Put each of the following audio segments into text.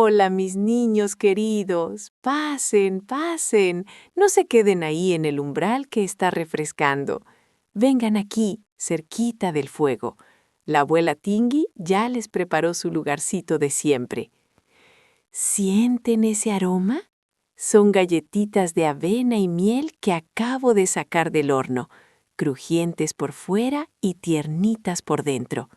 Hola, mis niños queridos. Pasen, pasen. No se queden ahí en el umbral que está refrescando. Vengan aquí, cerquita del fuego. La abuela Tingui ya les preparó su lugarcito de siempre. ¿Sienten ese aroma? Son galletitas de avena y miel que acabo de sacar del horno, crujientes por fuera y tiernitas por dentro.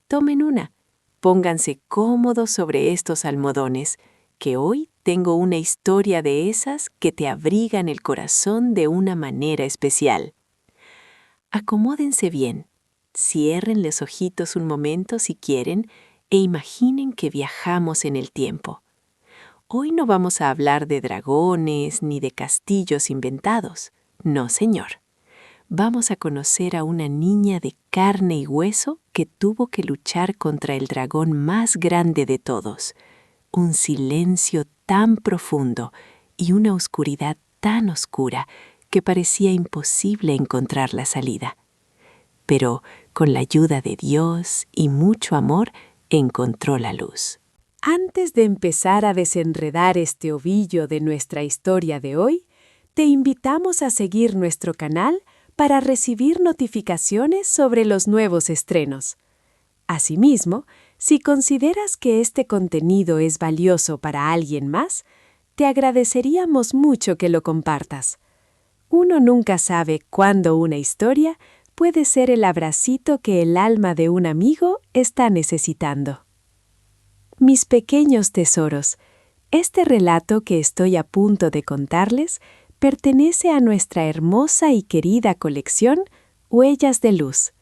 Tomen una. Pónganse cómodos sobre estos almohadones, que hoy tengo una historia de esas que te abrigan el corazón de una manera especial. Acomódense bien, cierren los ojitos un momento si quieren e imaginen que viajamos en el tiempo. Hoy no vamos a hablar de dragones ni de castillos inventados. No, señor. Vamos a conocer a una niña de carne y hueso que tuvo que luchar contra el dragón más grande de todos. Un silencio tan profundo y una oscuridad tan oscura que parecía imposible encontrar la salida. Pero con la ayuda de Dios y mucho amor, encontró la luz. Antes de empezar a desenredar este ovillo de nuestra historia de hoy, te invitamos a seguir nuestro canal para recibir notificaciones sobre los nuevos estrenos. Asimismo, si consideras que este contenido es valioso para alguien más, te agradeceríamos mucho que lo compartas. Uno nunca sabe cuándo una historia puede ser el abracito que el alma de un amigo está necesitando. Mis pequeños tesoros, este relato que estoy a punto de contarles pertenece a nuestra hermosa y querida colección Huellas de Luz.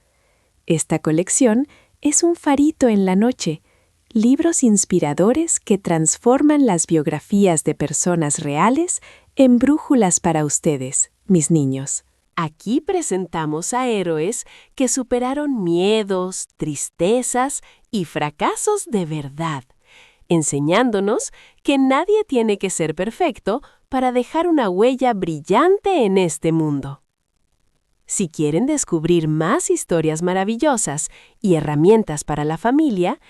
Esta colección es un farito en la noche, libros inspiradores que transforman las biografías de personas reales en brújulas para ustedes, mis niños. Aquí presentamos a héroes que superaron miedos, tristezas y fracasos de verdad, enseñándonos que nadie tiene que ser perfecto para dejar una huella brillante en este mundo. Si quieren descubrir más historias maravillosas y herramientas para la familia,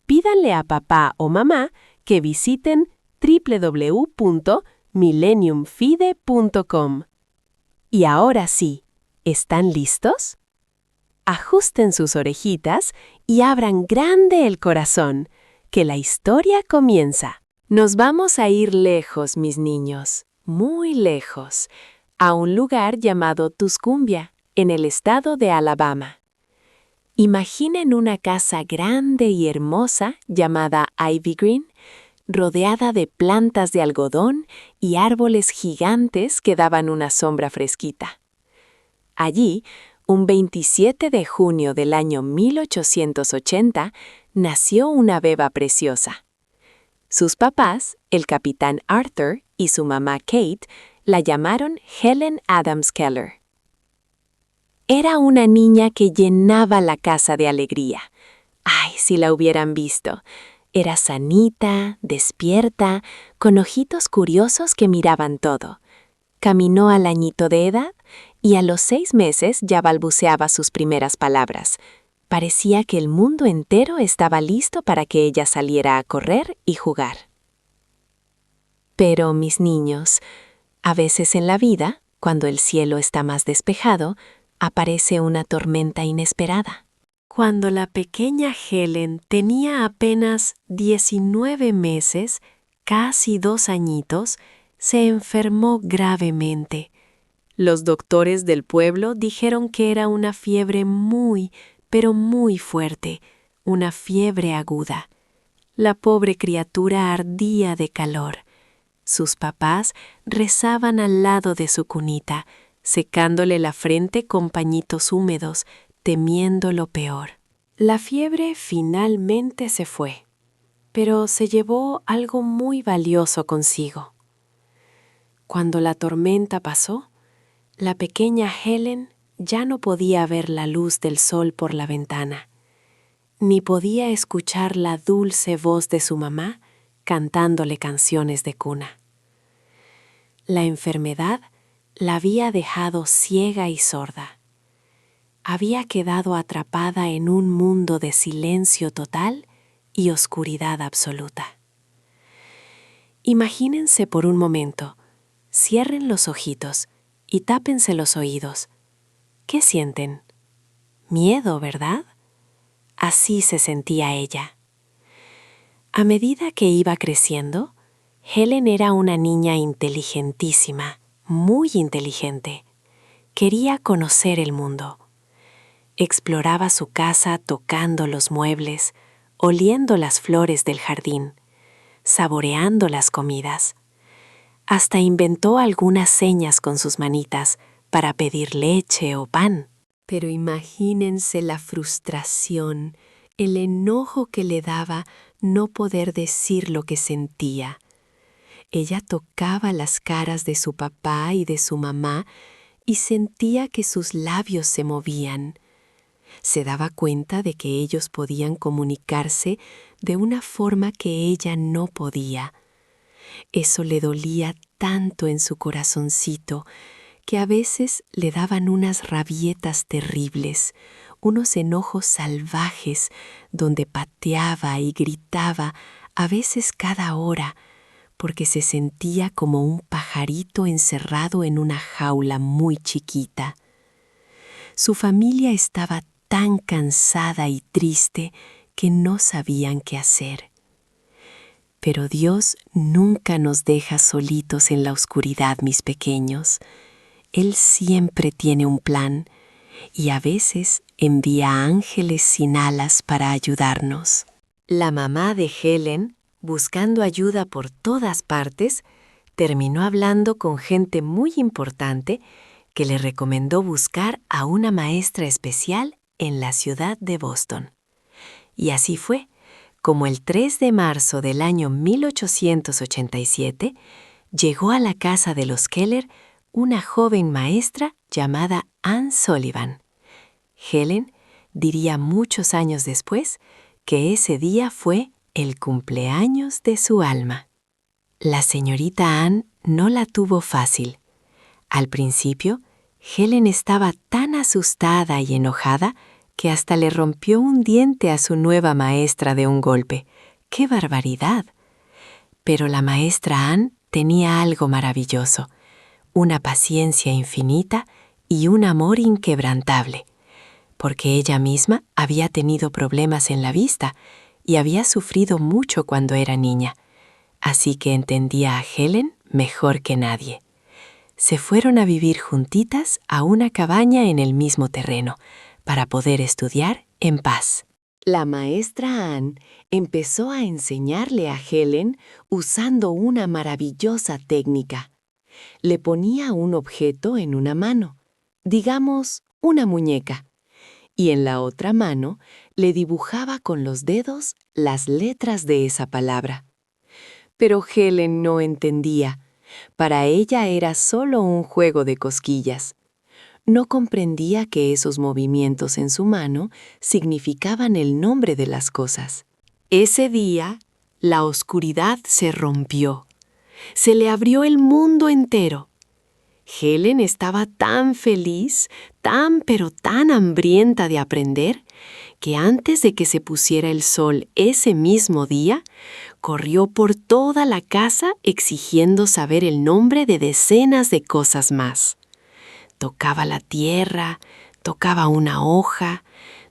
pídanle a papá o mamá que visiten www.millenniumfide.com. Y ahora sí, ¿están listos? Ajusten sus orejitas y abran grande el corazón, que la historia comienza. Nos vamos a ir lejos, mis niños, muy lejos, a un lugar llamado Tuscumbia, en el estado de Alabama. Imaginen una casa grande y hermosa llamada Ivy Green, rodeada de plantas de algodón y árboles gigantes que daban una sombra fresquita. Allí, un 27 de junio del año 1880, nació una beba preciosa. Sus papás, el capitán Arthur y su mamá Kate, la llamaron Helen Adams Keller. Era una niña que llenaba la casa de alegría. ¡Ay, si la hubieran visto! Era sanita, despierta, con ojitos curiosos que miraban todo. Caminó al añito de edad y a los 6 meses ya balbuceaba sus primeras palabras. Parecía que el mundo entero estaba listo para que ella saliera a correr y jugar. Pero, mis niños, a veces en la vida, cuando el cielo está más despejado, aparece una tormenta inesperada. Cuando la pequeña Helen tenía apenas 19 meses, casi 2 añitos, se enfermó gravemente. Los doctores del pueblo dijeron que era una fiebre muy, pero muy fuerte, una fiebre aguda. La pobre criatura ardía de calor. Sus papás rezaban al lado de su cunita, secándole la frente con pañitos húmedos, temiendo lo peor. La fiebre finalmente se fue, pero se llevó algo muy valioso consigo. Cuando la tormenta pasó, la pequeña Helen ya no podía ver la luz del sol por la ventana, ni podía escuchar la dulce voz de su mamá cantándole canciones de cuna. La enfermedad la había dejado ciega y sorda. Había quedado atrapada en un mundo de silencio total y oscuridad absoluta. Imagínense por un momento. Cierren los ojitos y tápense los oídos. ¿Qué sienten? Miedo, ¿verdad? Así se sentía ella. A medida que iba creciendo, Helen era una niña inteligentísima, muy inteligente. Quería conocer el mundo. Exploraba su casa tocando los muebles, oliendo las flores del jardín, saboreando las comidas. Hasta inventó algunas señas con sus manitas para pedir leche o pan. Pero imagínense la frustración, el enojo que le daba no poder decir lo que sentía. Ella tocaba las caras de su papá y de su mamá y sentía que sus labios se movían. Se daba cuenta de que ellos podían comunicarse de una forma que ella no podía. Eso le dolía tanto en su corazoncito que a veces le daban unas rabietas terribles, unos enojos salvajes donde pateaba y gritaba, a veces cada hora, porque se sentía como un pajarito encerrado en una jaula muy chiquita. Su familia estaba tan cansada y triste que no sabían qué hacer. Pero Dios nunca nos deja solitos en la oscuridad, mis pequeños. Él siempre tiene un plan y a veces envía ángeles sin alas para ayudarnos. La mamá de Helen, buscando ayuda por todas partes, terminó hablando con gente muy importante que le recomendó buscar a una maestra especial en la ciudad de Boston. Y así fue, como el 3 de marzo del año 1887, llegó a la casa de los Keller una joven maestra llamada Anne Sullivan. Helen diría muchos años después que ese día fue el cumpleaños de su alma. La señorita Anne no la tuvo fácil. Al principio, Helen estaba tan asustada y enojada que hasta le rompió un diente a su nueva maestra de un golpe. ¡Qué barbaridad! Pero la maestra Anne tenía algo maravilloso, una paciencia infinita y un amor inquebrantable, porque ella misma había tenido problemas en la vista y había sufrido mucho cuando era niña, así que entendía a Helen mejor que nadie. Se fueron a vivir juntitas a una cabaña en el mismo terreno, para poder estudiar en paz. La maestra Anne empezó a enseñarle a Helen usando una maravillosa técnica. Le ponía un objeto en una mano, digamos una muñeca, y en la otra mano le dibujaba con los dedos las letras de esa palabra. Pero Helen no entendía. Para ella era solo un juego de cosquillas. No comprendía que esos movimientos en su mano significaban el nombre de las cosas. Ese día, la oscuridad se rompió. Se le abrió el mundo entero. Helen estaba tan feliz, pero tan hambrienta de aprender, que antes de que se pusiera el sol ese mismo día, corrió por toda la casa exigiendo saber el nombre de decenas de cosas más. Tocaba la tierra, tocaba una hoja,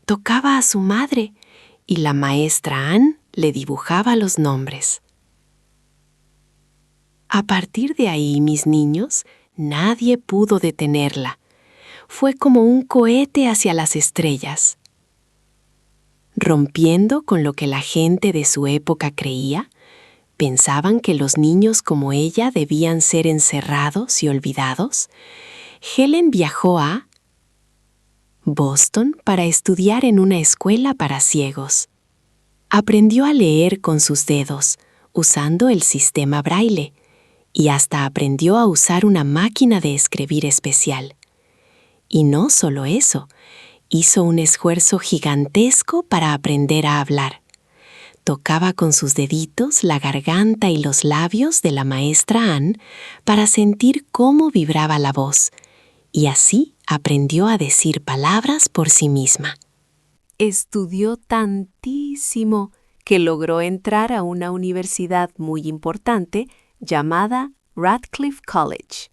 tocaba a su madre, y la maestra Anne le dibujaba los nombres. A partir de ahí, mis niños, nadie pudo detenerla. Fue como un cohete hacia las estrellas. Rompiendo con lo que la gente de su época creía, pensaban que los niños como ella debían ser encerrados y olvidados. Helen viajó a Boston para estudiar en una escuela para ciegos. Aprendió a leer con sus dedos, usando el sistema Braille, y hasta aprendió a usar una máquina de escribir especial. Y no solo eso, hizo un esfuerzo gigantesco para aprender a hablar. Tocaba con sus deditos la garganta y los labios de la maestra Anne para sentir cómo vibraba la voz, y así aprendió a decir palabras por sí misma. Estudió tantísimo que logró entrar a una universidad muy importante llamada Radcliffe College.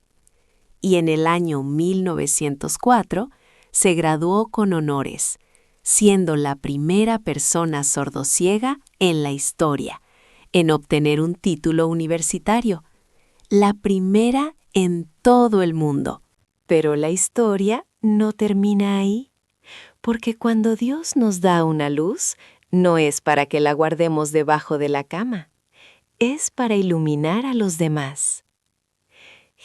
Y en el año 1904 se graduó con honores, siendo la primera persona sordociega en la historia en obtener un título universitario, la primera en todo el mundo. Pero la historia no termina ahí, porque cuando Dios nos da una luz, no es para que la guardemos debajo de la cama, es para iluminar a los demás.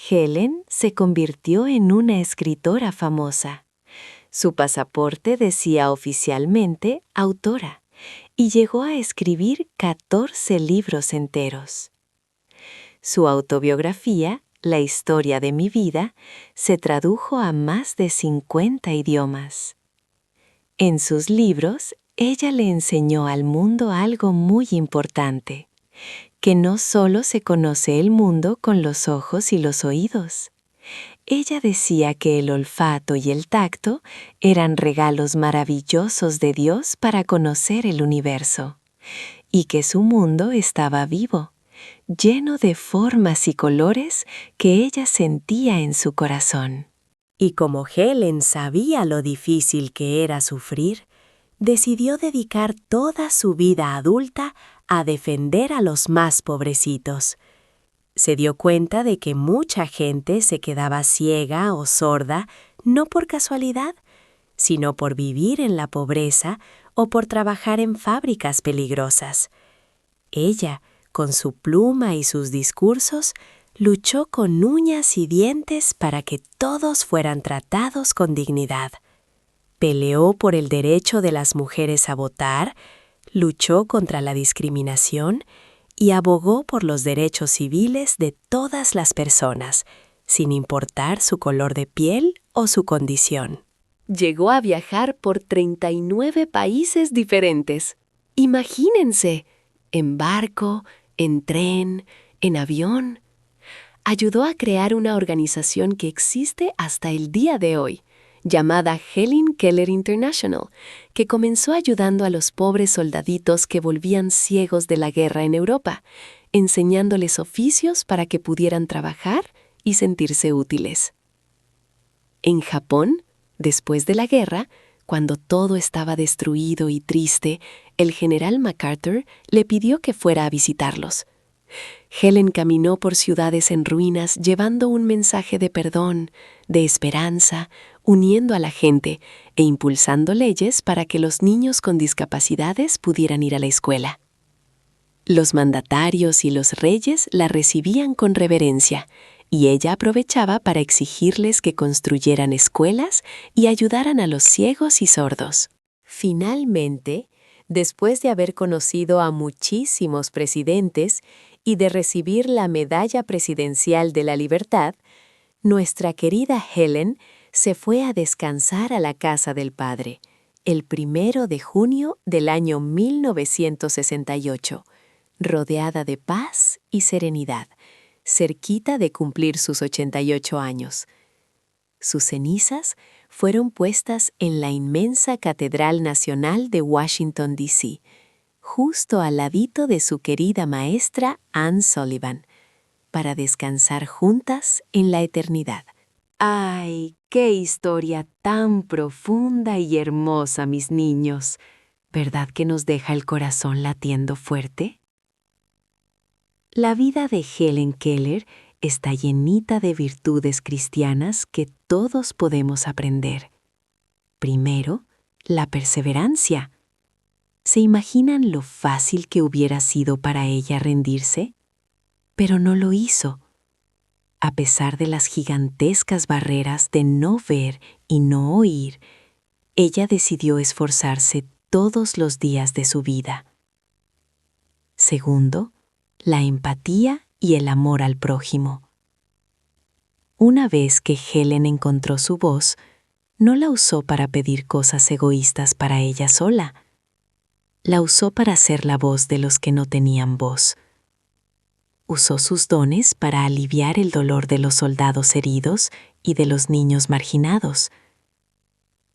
Helen se convirtió en una escritora famosa. Su pasaporte decía oficialmente autora y llegó a escribir 14 libros enteros. Su autobiografía, La historia de mi vida, se tradujo a más de 50 idiomas. En sus libros, ella le enseñó al mundo algo muy importante, que no solo se conoce el mundo con los ojos y los oídos. Ella decía que el olfato y el tacto eran regalos maravillosos de Dios para conocer el universo, y que su mundo estaba vivo, lleno de formas y colores que ella sentía en su corazón. Y como Helen sabía lo difícil que era sufrir, decidió dedicar toda su vida adulta a defender a los más pobrecitos. Se dio cuenta de que mucha gente se quedaba ciega o sorda no por casualidad, sino por vivir en la pobreza o por trabajar en fábricas peligrosas. Ella, con su pluma y sus discursos, luchó con uñas y dientes para que todos fueran tratados con dignidad. Peleó por el derecho de las mujeres a votar, luchó contra la discriminación y abogó por los derechos civiles de todas las personas, sin importar su color de piel o su condición. Llegó a viajar por 39 países diferentes. Imagínense, en barco, en tren, en avión. Ayudó a crear una organización que existe hasta el día de hoy, llamada Helen Keller International, que comenzó ayudando a los pobres soldaditos que volvían ciegos de la guerra en Europa, enseñándoles oficios para que pudieran trabajar y sentirse útiles. En Japón, después de la guerra, cuando todo estaba destruido y triste, el general MacArthur le pidió que fuera a visitarlos. Helen caminó por ciudades en ruinas llevando un mensaje de perdón, de esperanza, uniendo a la gente e impulsando leyes para que los niños con discapacidades pudieran ir a la escuela. Los mandatarios y los reyes la recibían con reverencia, y ella aprovechaba para exigirles que construyeran escuelas y ayudaran a los ciegos y sordos. Finalmente, después de haber conocido a muchísimos presidentes y de recibir la Medalla Presidencial de la Libertad, nuestra querida Helen se fue a descansar a la casa del Padre, el 1 de junio del año 1968, rodeada de paz y serenidad, cerquita de cumplir sus 88 años. Sus cenizas fueron puestas en la inmensa Catedral Nacional de Washington, D.C., justo al ladito de su querida maestra Anne Sullivan, para descansar juntas en la eternidad. ¡Ay, qué historia tan profunda y hermosa, mis niños! ¿Verdad que nos deja el corazón latiendo fuerte? La vida de Helen Keller está llenita de virtudes cristianas que todos podemos aprender. Primero, la perseverancia. ¿Se imaginan lo fácil que hubiera sido para ella rendirse? Pero no lo hizo. A pesar de las gigantescas barreras de no ver y no oír, ella decidió esforzarse todos los días de su vida. Segundo, la empatía y el amor al prójimo. Una vez que Helen encontró su voz, no la usó para pedir cosas egoístas para ella sola. La usó para ser la voz de los que no tenían voz. Usó sus dones para aliviar el dolor de los soldados heridos y de los niños marginados.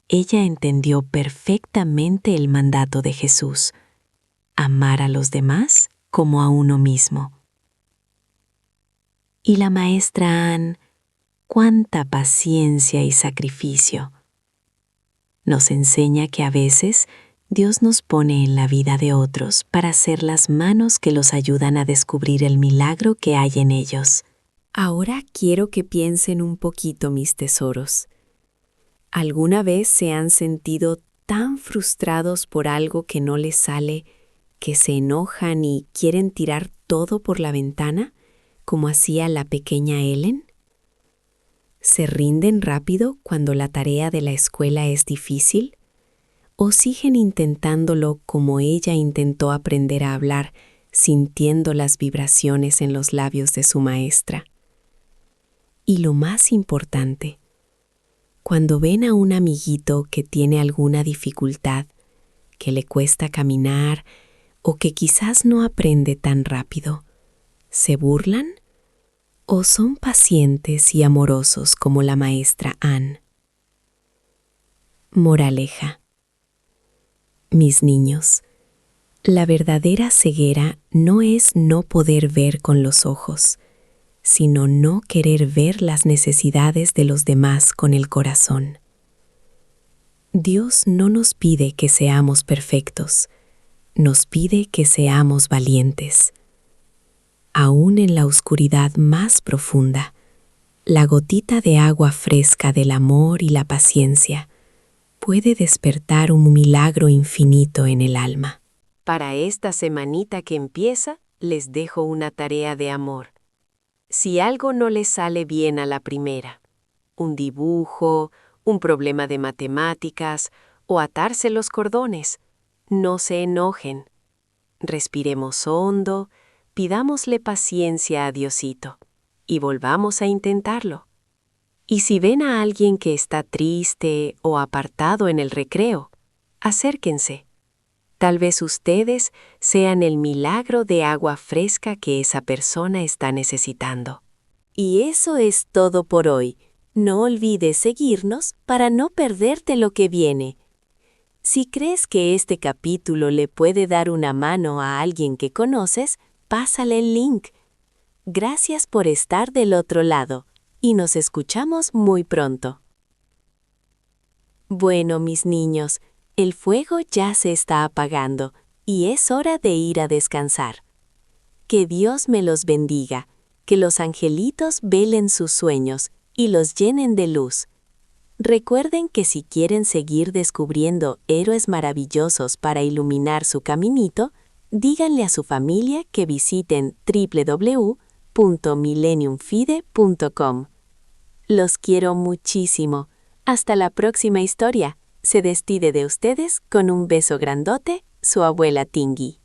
Ella entendió perfectamente el mandato de Jesús: amar a los demás como a uno mismo. Y la maestra Ann, cuánta paciencia y sacrificio. Nos enseña que a veces Dios nos pone en la vida de otros para ser las manos que los ayudan a descubrir el milagro que hay en ellos. Ahora quiero que piensen un poquito, mis tesoros. ¿Alguna vez se han sentido tan frustrados por algo que no les sale, que se enojan y quieren tirar todo por la ventana, como hacía la pequeña Ellen? ¿Se rinden rápido cuando la tarea de la escuela es difícil? ¿O siguen intentándolo como ella intentó aprender a hablar, sintiendo las vibraciones en los labios de su maestra? Y lo más importante, cuando ven a un amiguito que tiene alguna dificultad, que le cuesta caminar o que quizás no aprende tan rápido, ¿se burlan? ¿O son pacientes y amorosos como la maestra Ann? Moraleja. Mis niños, la verdadera ceguera no es no poder ver con los ojos, sino no querer ver las necesidades de los demás con el corazón. Dios no nos pide que seamos perfectos, nos pide que seamos valientes. Aún en la oscuridad más profunda, la gotita de agua fresca del amor y la paciencia puede despertar un milagro infinito en el alma. Para esta semanita que empieza, les dejo una tarea de amor. Si algo no les sale bien a la primera, un dibujo, un problema de matemáticas o atarse los cordones, no se enojen. Respiremos hondo, pidámosle paciencia a Diosito y volvamos a intentarlo. Y si ven a alguien que está triste o apartado en el recreo, acérquense. Tal vez ustedes sean el milagro de agua fresca que esa persona está necesitando. Y eso es todo por hoy. No olvides seguirnos para no perderte lo que viene. Si crees que este capítulo le puede dar una mano a alguien que conoces, pásale el link. Gracias por estar del otro lado y nos escuchamos muy pronto. Bueno, mis niños, el fuego ya se está apagando y es hora de ir a descansar. Que Dios me los bendiga, que los angelitos velen sus sueños y los llenen de luz. Recuerden que si quieren seguir descubriendo héroes maravillosos para iluminar su caminito, díganle a su familia que visiten www.millenniumfide.com. Los quiero muchísimo. Hasta la próxima historia. Se despide de ustedes con un beso grandote, su abuela Tingy.